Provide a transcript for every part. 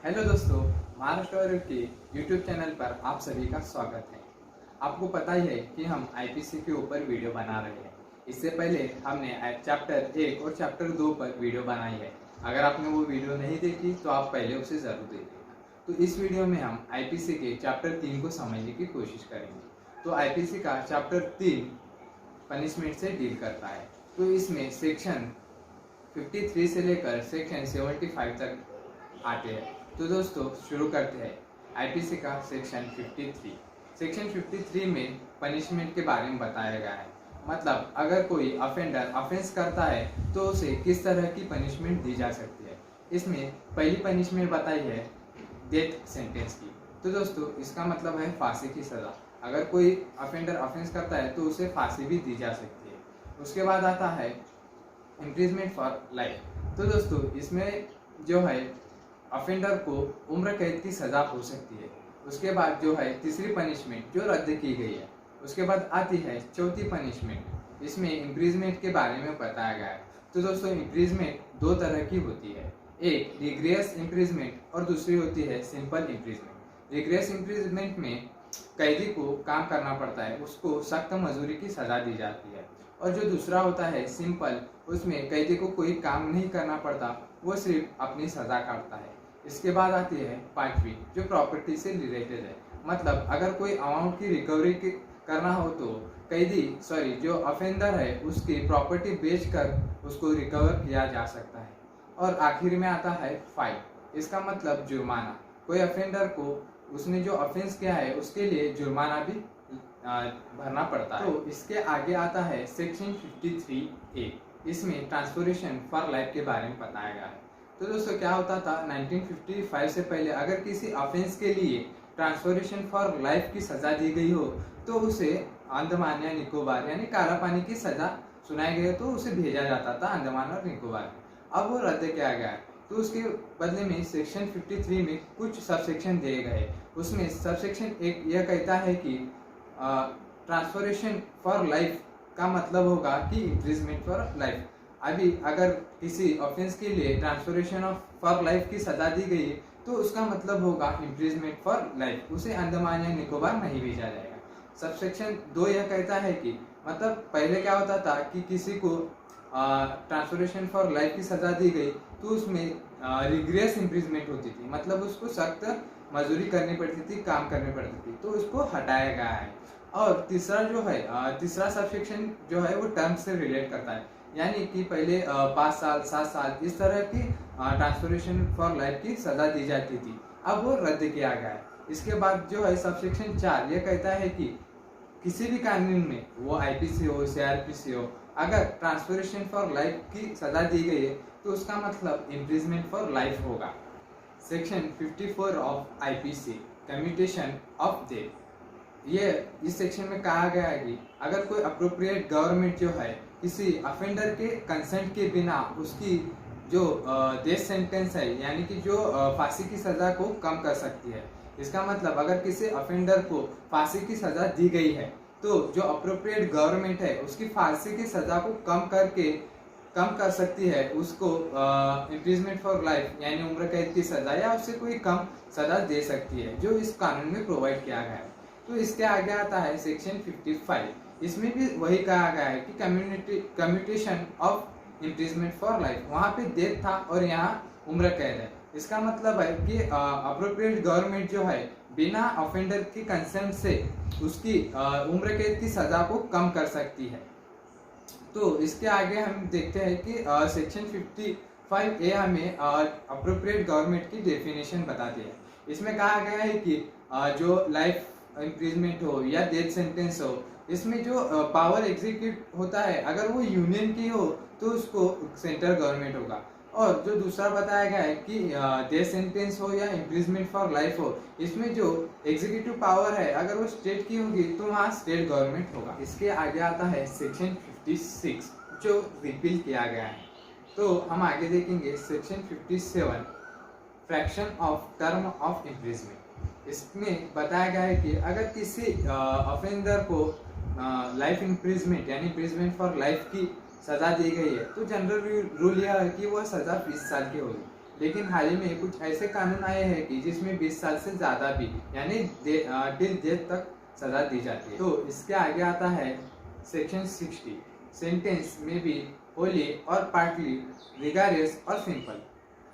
Hello दोस्तों, महाराष्ट्र और के यूट्यूब चैनल पर आप सभी का स्वागत है। आपको पता ही है कि हम आईपीसी के ऊपर वीडियो बना रहे हैं। इससे पहले हमने चैप्टर 1 और चैप्टर 2 पर वीडियो बनाई है। अगर आपने वो वीडियो नहीं देखी तो आप पहले उसे ज़रूर देखिएगा। तो इस वीडियो में हम आईपीसी के चैप्टर 3 को समझने की कोशिश करेंगे। तो आईपीसी का चैप्टर 3 पनिशमेंट से डील करता है। तो इसमें सेक्शन 53 से लेकर सेक्शन 75 तक आते हैं। तो दोस्तों शुरू करते हैं आईपीसी का सेक्शन 53। सेक्शन 53 में पनिशमेंट के बारे में बताया गया है। मतलब अगर कोई अफेंडर ऑफेंस करता है तो उसे किस तरह की पनिशमेंट दी जा सकती है। इसमें पहली पनिशमेंट बताई है डेथ सेंटेंस की। तो दोस्तों इसका मतलब है फांसी की सज़ा। अगर कोई अफेंडर ऑफेंस करता है तो उसे फांसी भी दी जा सकती है। उसके बाद आता है इम्प्रिजमेंट फॉर लाइफ। तो दोस्तों इसमें जो है अफेंडर को उम्र कैद की सज़ा हो सकती है। उसके बाद जो है तीसरी पनिशमेंट जो रद्द की गई है। उसके बाद आती है चौथी पनिशमेंट। इसमें इम्प्रिजमेंट के बारे में बताया गया है। तो दोस्तों इम्प्रिजमेंट दो तरह की होती है, एक रिग्रेस इम्प्रिजमेंट और दूसरी होती है सिंपल इम्प्रिजमेंट। रिग्रेस इम्प्रिजमेंट में कैदी को काम करना पड़ता है, उसको सख्त मजदूरी की सज़ा दी जाती है। और जो दूसरा होता है सिंपल, उसमें कैदी को कोई काम नहीं करना पड़ता, वो सिर्फ अपनी सज़ा काटता है। इसके बाद आती है पांचवी जो प्रॉपर्टी से रिलेटेड है। मतलब अगर कोई अमाउंट की रिकवरी करना हो तो जो ऑफेंडर है उसकी प्रॉपर्टी बेचकर उसको रिकवर किया जा सकता है। और आखिर में आता है फाइन। इसका मतलब जुर्माना। कोई ऑफेंडर को उसने जो ऑफेंस किया है उसके लिए जुर्माना भी भरना पड़ता है। तो इसके आगे आता है सेक्शन 53A। इसमें ट्रांसफरेशन फॉर लाइफ के बारे में बताया गया है। तो दोस्तों क्या होता था 1955 से पहले अगर किसी ऑफेंस के लिए ट्रांसफरेशन फॉर लाइफ की सज़ा दी गई हो तो उसे अंडमान या निकोबार यानी काला पानी की सज़ा सुनाई गई तो उसे भेजा जाता था अंडमान और निकोबार में। अब वो रद्द किया गया है। तो उसके बदले में सेक्शन 53 में कुछ सबसेक्शन दिए गए। उसमें सबसेक्शन 1 यह कहता है कि ट्रांसफरेशन फॉर लाइफ का मतलब होगा कि इम्प्रिजमेंट फॉर लाइफ। अभी अगर किसी ऑफेंस के लिए ट्रांसफरेशन फॉर लाइफ की सज़ा दी गई है तो उसका मतलब होगा इम्प्रिजमेंट फॉर लाइफ, उसे अंडमान या निकोबार नहीं भेजा जाएगा। सबसेक्शन 2 यह कहता है कि मतलब पहले क्या होता था कि किसी को ट्रांसफरेशन फॉर लाइफ की सज़ा दी गई तो उसमें रिग्रेस इम्प्रिजमेंट होती थी, मतलब उसको सख्त मजदूरी करनी पड़ती थी, काम करनी पड़ती थी, तो उसको हटाया गया है। और तीसरा सबसेक्शन जो है वो टर्म से रिलेट करता है, यानी कि पहले 5 साल 7 साल इस तरह की ट्रांसफरेशन फॉर लाइफ की सज़ा दी जाती थी, अब वो रद्द किया गया है। इसके बाद जो है सबसेक्शन 4 ये कहता है कि किसी भी कानून में वो आईपीसी हो सीआरपीसी हो, अगर ट्रांसफरेशन फॉर लाइफ की सज़ा दी गई है तो उसका मतलब इम्प्रिजमेंट फॉर लाइफ होगा। Section 54 of IPC commutation of death. ये इस सेक्शन में कहा गया है कि अगर कोई अप्रोप्रिएट गवर्नमेंट जो है किसी अफेंडर के कंसेंट के बिना उसकी जो डेथ सेंटेंस है यानी कि जो फांसी की सज़ा को कम कर सकती है। इसका मतलब अगर किसी अफेंडर को फांसी की सज़ा दी गई है तो जो अप्रोप्रिएट गवर्नमेंट है उसकी फांसी की सज़ा को कम कर सकती है, उसको इम्प्रिजमेंट फॉर लाइफ यानी उम्र कैद की सज़ा या उससे कोई कम सज़ा दे सकती है, जो इस कानून में प्रोवाइड किया गया है। तो इसके आगे आता है सेक्शन 55। इसमें भी वही कहा गया है कि commutation of imprisonment for life, वहाँ पे डेथ था और यहाँ उम्र कैद है। इसका मतलब है कि अप्रोप्रिएट गवर्नमेंट जो है बिना ऑफेंडर की कंसेंट से उसकी उम्र कैद की सज़ा को कम कर सकती है। तो इसके आगे हम देखते हैं कि सेक्शन 55A हमें अप्रोप्रिएट गवर्नमेंट की डेफिनेशन बताती है। इसमें कहा गया है कि जो लाइफ इम्प्रिजमेंट हो या डेथ सेंटेंस हो, इसमें जो पावर एग्जीक्यूट होता है अगर वो यूनियन की हो तो उसको सेंट्रल गवर्नमेंट होगा। और जो दूसरा बताया गया है कि डेथ सेंटेंस हो या इम्प्रिजमेंट फॉर लाइफ हो, इसमें जो एग्जीक्यूटिव पावर है अगर वो स्टेट की होगी तो वहाँ स्टेट गवर्नमेंट होगा। इसके आगे आता है सेक्शन 56 जो रिपील किया गया है। तो हम आगे देखेंगे section 57 fraction of term of imprisonment. इसमें बताया गया है कि अगर किसी ऑफेंडर को लाइफ इम्प्रिजमेंट यानी इम्प्रिजमेंट फॉर लाइफ की सज़ा दी गई है तो जनरल रूल यह है कि वह सज़ा 20 साल की होगी। लेकिन हाल ही में कुछ ऐसे कानून आए हैं कि जिसमें 20 साल से ज़्यादा भी यानी टिल डेथ तक सज़ा दी जाती है। तो इसके आगे आता है सेक्शन 60, सेंटेंस में बी होली और पार्टली रिगारियस और सिंपल।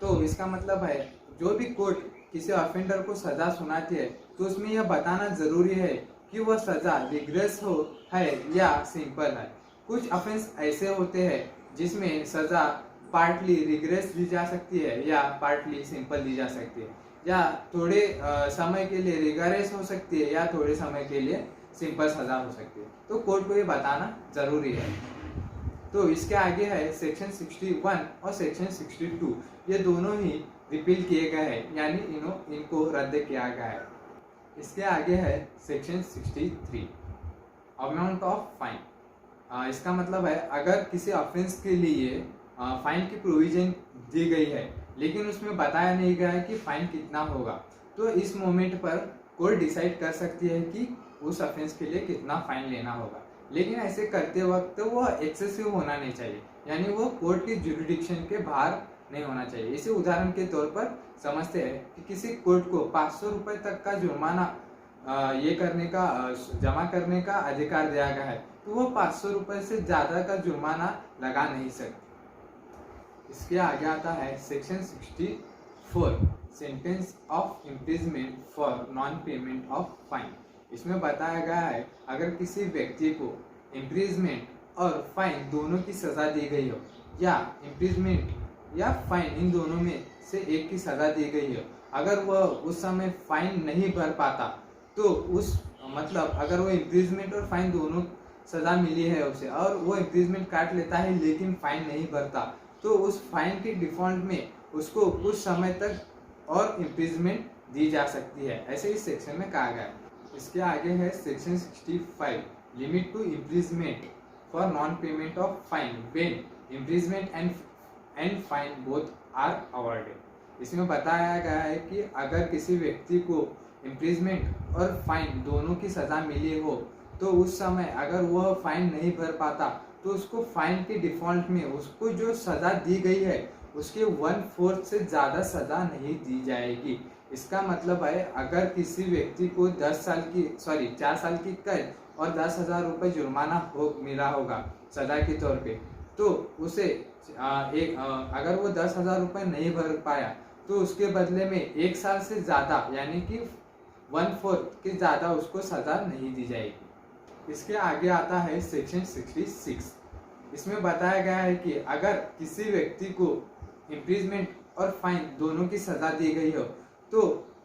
तो इसका मतलब है जो भी कोर्ट किसी ऑफेंडर को सज़ा सुनाती है तो उसमें यह बताना ज़रूरी है कि वह सज़ा रिग्रेस हो है या सिंपल है। कुछ ऑफेंस ऐसे होते हैं जिसमें सज़ा पार्टली रिग्रेस दी जा सकती है या पार्टली सिंपल दी जा सकती है, या थोड़े समय के लिए रिग्रेस हो सकती है या थोड़े समय के लिए सिंपल सज़ा हो सकती है। तो कोर्ट को ये बताना ज़रूरी है। तो इसके आगे है सेक्शन 61 और सेक्शन 62, ये दोनों ही रिपील किए गए हैं यानी इनको रद्द किया गया है। इसके आगे है सेक्शन 63, अमाउंट ऑफ फाइन। इसका मतलब है अगर किसी ऑफेंस के लिए फाइन की प्रोविजन दी गई है लेकिन उसमें बताया नहीं गया है कि फाइन कितना होगा, तो इस मोमेंट पर कोर्ट डिसाइड कर सकती है कि उस ऑफेंस के लिए कितना फाइन लेना होगा। लेकिन ऐसे करते वक्त वो एक्सेसिव होना नहीं चाहिए, यानी वो कोर्ट के जुरिडिक्शन के बाहर नहीं होना चाहिए। इसे उदाहरण के तौर पर समझते हैं कि किसी कोर्ट को 500 रुपये तक का जुर्माना जमा करने का अधिकार दिया गया है, तो वो 500 रुपये से ज़्यादा का जुर्माना लगा नहीं सकती। इसके आगे आता है section 64, sentence of imprisonment for non payment of fine. इसमें बताया गया है अगर किसी व्यक्ति को इम्प्रिजमेंट और फाइन दोनों की सज़ा दी गई हो या इम्प्रिजमेंट या फाइन इन दोनों में से एक की सज़ा दी गई हो, अगर वह उस समय फाइन नहीं भर पाता तो अगर वो इम्प्रिजमेंट और फाइन दोनों सज़ा मिली है उसे और वो इम्प्रिजमेंट काट लेता है लेकिन फाइन नहीं भरता, तो उस फाइन के डिफॉल्ट में उसको कुछ समय तक और इम्प्रिजमेंट दी जा सकती है, ऐसे इस सेक्शन में कहा गया है। इसके आगे है section 65, limit to imprisonment for non payment of fine when imprisonment and fine both are awarded. इसमें बताया गया है कि अगर किसी व्यक्ति को इम्प्रिजमेंट और फाइन दोनों की सज़ा मिली हो तो उस समय अगर वह फाइन नहीं भर पाता तो उसको फाइन के डिफॉल्ट में उसको जो सज़ा दी गई है उसके 1/4 से ज़्यादा सज़ा नहीं दी जाएगी। इसका मतलब है अगर किसी व्यक्ति को 4 साल की कैद और 10,000 रुपये जुर्माना मिला होगा सज़ा के तौर पे, तो उसे अगर वो 10,000 रुपये नहीं भर पाया तो उसके बदले में 1 साल से ज़्यादा यानी कि 1/4 के ज़्यादा उसको सज़ा नहीं दी जाएगी। इसके आगे आता है सेक्शन 66। इसमें बताया गया है कि अगर किसी व्यक्ति को इम्प्रिजमेंट और फाइन दोनों की सज़ा दी गई हो तो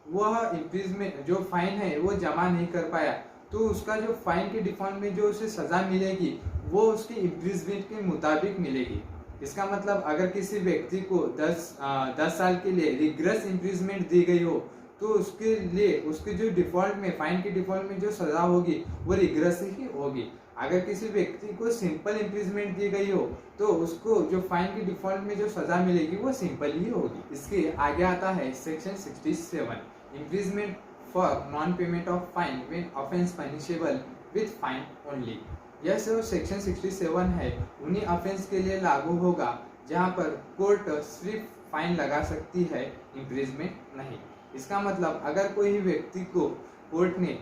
वह इम्प्रिजमेंट जो फाइन है वो जमा नहीं कर पाया तो उसका जो फाइन के डिफॉल्ट में जो उसे सज़ा मिलेगी वो उसके इम्प्रिजमेंट के मुताबिक मिलेगी। इसका मतलब अगर किसी व्यक्ति को 10 साल के लिए रिग्रेस इम्प्रिजमेंट दी गई हो तो उसके लिए उसके जो डिफॉल्ट में फाइन के डिफॉल्ट में जो सज़ा होगी वो रिग्रेस ही होगी। अगर किसी व्यक्ति को सिंपल इम्प्रिजमेंट दी गई हो तो उसको जो फाइन के डिफॉल्ट में जो सज़ा मिलेगी वो सिंपल ही होगी। इसके आगे आता है section 67, imprisonment for non payment of fine when offence punishable with fine only. यह जो सेक्शन 67 है उन्हीं ऑफेंस के लिए लागू होगा जहां पर कोर्ट सिर्फ फाइन लगा सकती है, इम्प्रिजमेंट नहीं। इसका मतलब अगर कोई व्यक्ति को कोर्ट ने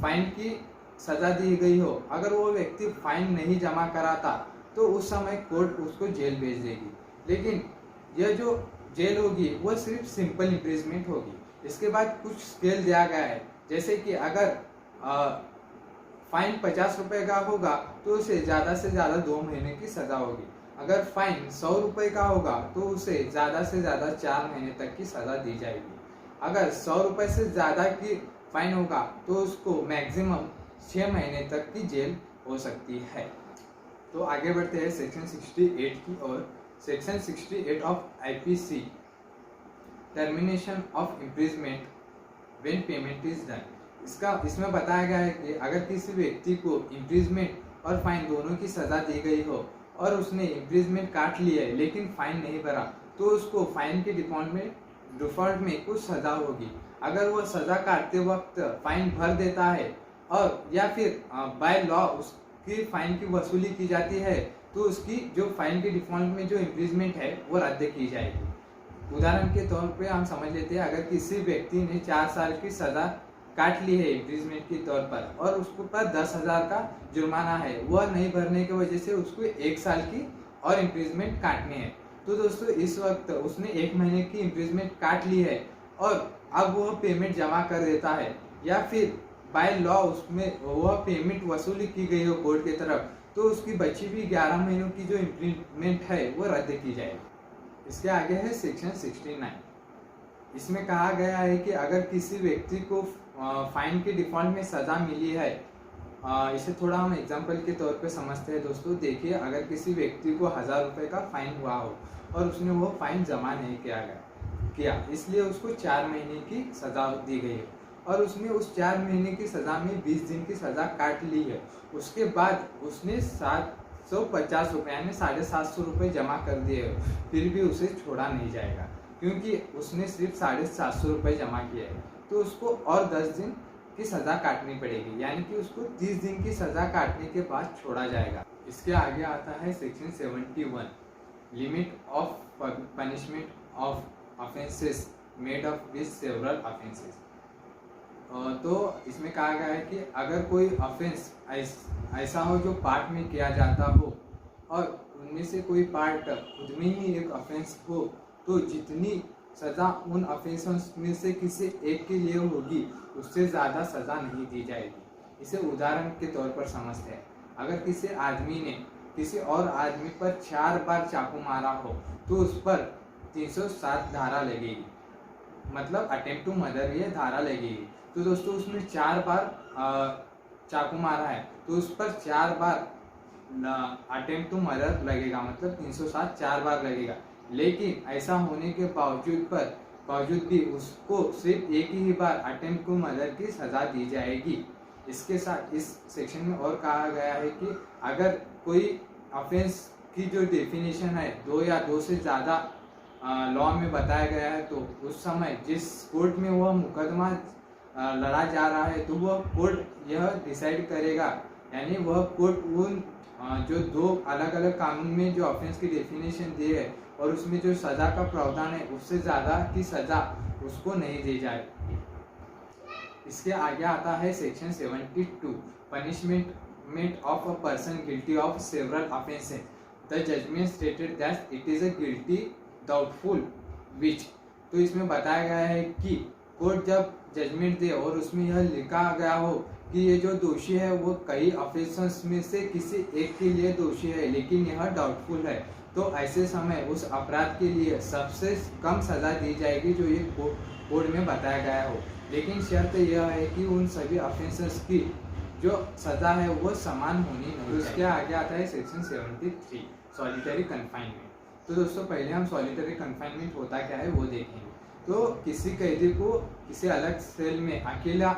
फाइन की सज़ा दी गई हो, अगर वो व्यक्ति फाइन नहीं जमा कराता तो उस समय कोर्ट उसको जेल भेज देगी, लेकिन यह जो जेल होगी वो सिर्फ सिंपल इम्प्रिजमेंट होगी। इसके बाद कुछ स्केल दिया गया है, जैसे कि अगर फाइन 50 रुपये का होगा तो उसे ज़्यादा से ज़्यादा 2 महीने की सज़ा होगी। अगर फाइन 100 रुपये का होगा तो उसे ज़्यादा से ज़्यादा 4 महीने तक की सज़ा दी जाएगी। अगर 100 रुपये से ज़्यादा की फाइन होगा तो उसको मैक्सिमम 6 महीने तक की जेल हो सकती है। तो आगे बढ़ते हैं सेक्शन 68 की ओर। Section 68 of IPC, termination of imprisonment when payment is done. इसमें बताया गया है कि अगर किसी व्यक्ति को इम्प्रिजमेंट और फाइन दोनों की सज़ा दी गई हो और उसने इम्प्रिजमेंट काट लिया है लेकिन फाइन नहीं भरा तो उसको फाइन के डिफॉल्ट में कुछ सज़ा होगी। अगर वो सज़ा काटते वक्त फाइन भर देता है और या फिर बाय लॉ उसकी फाइन की वसूली की जाती है तो उसकी जो फाइन के डिफॉल्ट में जो इम्प्रिजमेंट है वो रद्द की जाएगी। उदाहरण के तौर पे हम समझ लेते हैं, अगर किसी व्यक्ति ने 4 साल की सजा काट ली है इम्प्रिजमेंट के तौर पर और उसके ऊपर 10,000 का जुर्माना है, वह नहीं भरने की वजह से उसको 1 साल की और इम्प्रिजमेंट काटनी है। तो दोस्तों इस वक्त उसने 1 महीने की इम्प्रिजमेंट काट ली है और अब वह पेमेंट जमा कर देता है, या फिर बाय लॉ उसमें वह पेमेंट वसूली की गई हो कोर्ट की तरफ, तो उसकी बची हुई 11 महीनों की जो इम्प्रिजमेंट है वो रद्द की जाएगी। इसके आगे है सेक्शन 69। इसमें कहा गया है कि अगर किसी व्यक्ति को फाइन के डिफॉल्ट में सजा मिली है, इसे थोड़ा हम एग्जांपल के तौर पे समझते हैं दोस्तों। देखिए, अगर किसी व्यक्ति को 1000 रुपये का फाइन हुआ हो और उसने वो फाइन जमा नहीं किया, इसलिए उसको 4 महीने की सजा दी गई है और उसने उस 4 महीने की सजा में 20 दिन की सजा काट ली है। उसके बाद उसने 750 रुपये यानी 750 रुपये जमा कर दिए हो, फिर भी उसे छोड़ा नहीं जाएगा क्योंकि उसने सिर्फ 750 रुपये जमा किया है। तो उसको और 10 दिन की सजा काटनी पड़ेगी, यानी कि उसको 30 दिन की सजा काटने के बाद छोड़ा जाएगा। इसके आगे आता है section 71, limit of punishment of offences made of with several offences. तो इसमें कहा गया है कि अगर कोई ऑफेंस ऐसा हो जो पार्ट में किया जाता हो और उनमें से कोई पार्ट खुद में ही एक ऑफेंस हो, तो जितनी सज़ा उन ऑफेंस में से किसी एक के लिए होगी उससे ज़्यादा सज़ा नहीं दी जाएगी। इसे उदाहरण के तौर पर समझते हैं। अगर किसी आदमी ने किसी और आदमी पर 4 बार चाकू मारा हो तो उस पर 307 धारा लगेगी, मतलब अटेम्प्ट टू मर्डर ये धारा लगेगी। तो दोस्तों उसने 4 बार चाकू मारा है तो उस पर 4 बार अटेम्प्ट टू मर्डर लगेगा, मतलब 307 4 बार लगेगा। लेकिन ऐसा होने के बावजूद भी उसको सिर्फ एक ही बार अटेम्प्ट टू मर्डर की सजा दी जाएगी। इसके साथ इस सेक्शन में और कहा गया है कि अगर कोई ऑफेंस की जो डेफिनेशन है 2 या 2 से ज़्यादा लॉ में बताया गया है, तो उस समय जिस कोर्ट में वह मुकदमा लड़ा जा रहा है तो वह कोर्ट यह डिसाइड करेगा, यानी वह कोर्ट उन जो 2 अलग अलग कानून में जो ऑफेंस की डेफिनेशन दी है और उसमें जो सज़ा का प्रावधान है उससे ज़्यादा की सज़ा उसको नहीं दी जाएगी। इसके आगे आता है section 72, punishment of a person guilty of several offences. The judgment stated that it is a guilty doubtful which. तो इसमें बताया गया है कि कोर्ट जब जजमेंट दे और उसमें यह लिखा गया हो कि ये जो दोषी है वो कई ऑफेंसेस में से किसी एक के लिए दोषी है लेकिन यह डाउटफुल है, तो ऐसे समय उस अपराध के लिए सबसे कम सज़ा दी जाएगी जो ये कोड में बताया गया हो। लेकिन शर्त यह है कि उन सभी ऑफेंसेस की जो सज़ा है वो समान होनी नहीं चाहिए। उसके आगे आता है सेक्शन 73, सॉलिटरी कन्फाइनमेंट। तो दोस्तों पहले हम सॉलिटरी कन्फाइनमेंट होता क्या है वो देखेंगे। तो किसी कैदी को किसी अलग सेल में अकेला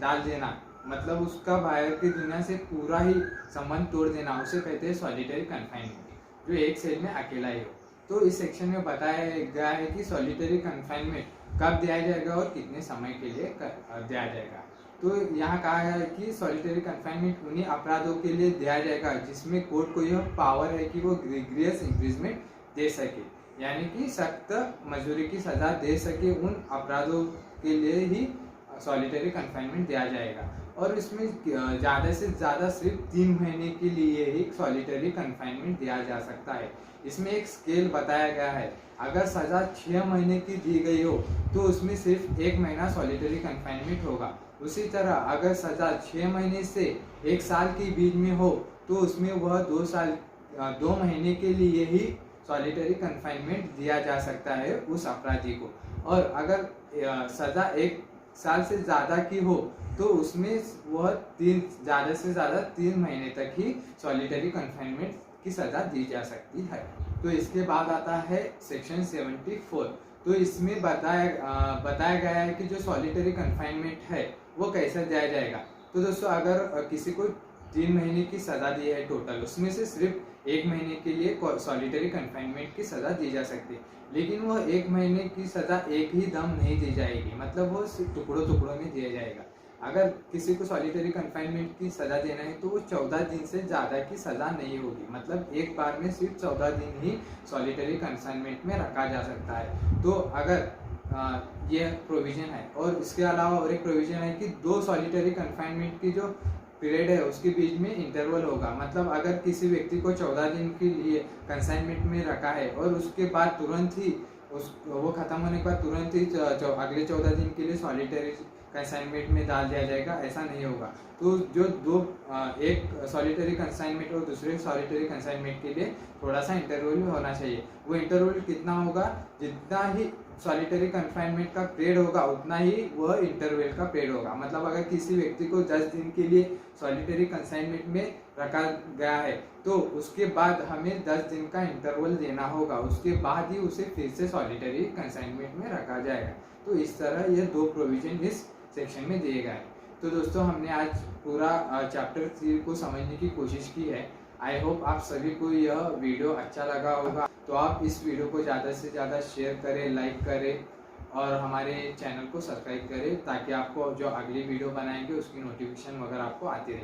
डाल देना, मतलब उसका बाहर की दुनिया से पूरा ही संबंध तोड़ देना, उसे कहते हैं सॉलिटरी कन्फाइनमेंट, जो एक सेल में अकेला ही हो। तो इस सेक्शन में बताया गया है कि सॉलिटरी कन्फाइनमेंट कब दिया जाएगा और कितने समय के लिए दिया जाएगा। तो यहाँ कहा है कि सॉलिटरी कन्फाइनमेंट उन्हीं अपराधों के लिए दिया जाएगा जिसमें कोर्ट को यह पावर है कि वो रिग्रेस इम्प्रिजमेंट दे सके, यानी कि सख्त मजदूरी की सज़ा दे सके। उन अपराधों के लिए ही सॉलिटरी कन्फाइनमेंट दिया जाएगा और इसमें ज़्यादा से ज़्यादा सिर्फ 3 महीने के लिए ही सॉलिटरी कन्फाइनमेंट दिया जा सकता है। इसमें एक स्केल बताया गया है, अगर सज़ा 6 महीने की दी गई हो तो उसमें सिर्फ 1 महीना सॉलिटरी कन्फाइनमेंट होगा। उसी तरह अगर सज़ा 6 महीने से 1 साल के बीच में हो तो उसमें वह 2 महीने के लिए ही सॉलिटरी कन्फाइनमेंट दिया जा सकता है उस अपराधी को। और अगर सज़ा 1 साल से ज़्यादा की हो तो उसमें वह ज़्यादा से ज़्यादा 3 महीने तक ही सॉलिटरी कन्फाइनमेंट की सज़ा दी जा सकती है। तो इसके बाद आता है सेक्शन 74। तो इसमें बताया गया है कि जो सॉलिटरी कन्फाइनमेंट है वो कैसे दिया जाएगा। तो दोस्तों अगर किसी को 3 महीने की सज़ा दी है टोटल, उसमें से सिर्फ 1 महीने के लिए सॉलिटरी कन्फाइनमेंट की सज़ा दी जा सकती है, लेकिन वह 1 महीने की सज़ा एक ही दम नहीं दी जाएगी, मतलब वो टुकड़ों टुकड़ों में दिया जाएगा। अगर किसी को सॉलिटरी कन्फाइनमेंट की सज़ा देना है तो वो 14 दिन से ज़्यादा की सज़ा नहीं होगी, मतलब एक बार में सिर्फ 14 दिन ही सॉलिटरी कन्फाइनमेंट में रखा जा सकता है। तो अगर ये प्रोविज़न है, और इसके अलावा और एक प्रोविज़न है कि 2 सॉलिटरी कन्फाइनमेंट की जो पीरियड है उसके बीच में इंटरवल होगा, मतलब अगर किसी व्यक्ति को 14 दिन के लिए कंसाइनमेंट में रखा है और उसके बाद तुरंत ही वो खत्म होने के बाद तुरंत ही अगले 14 दिन के लिए सॉलिटरी कंसाइनमेंट में डाल दिया जाएगा, ऐसा नहीं होगा। तो जो एक सॉलिटरी कंसाइनमेंट और दूसरे सॉलिटरी कंसाइनमेंट के लिए थोड़ा सा इंटरवल होना चाहिए। वो इंटरवल कितना होगा, जितना ही सॉलिटरी कन्फाइनमेंट का पीरियड होगा उतना ही वह इंटरवल का पीरियड होगा। मतलब अगर किसी व्यक्ति को 10 दिन के लिए सॉलिटरी कंसाइनमेंट में रखा गया है तो उसके बाद हमें 10 दिन का इंटरवल देना होगा, उसके बाद ही उसे फिर से सॉलिटरी कंसाइनमेंट में रखा जाएगा। तो इस तरह ये 2 प्रोविजन इस सेक्शन में दिए गए हैं। तो दोस्तों हमने आज पूरा चैप्टर 3 को समझने की कोशिश की है। आई होप आप सभी को यह वीडियो अच्छा लगा होगा। तो आप इस वीडियो को ज़्यादा से ज़्यादा शेयर करें, लाइक करें और हमारे चैनल को सब्सक्राइब करें, ताकि आपको जो अगली वीडियो बनाएंगे उसकी नोटिफिकेशन वगैरह आपको आती रहे।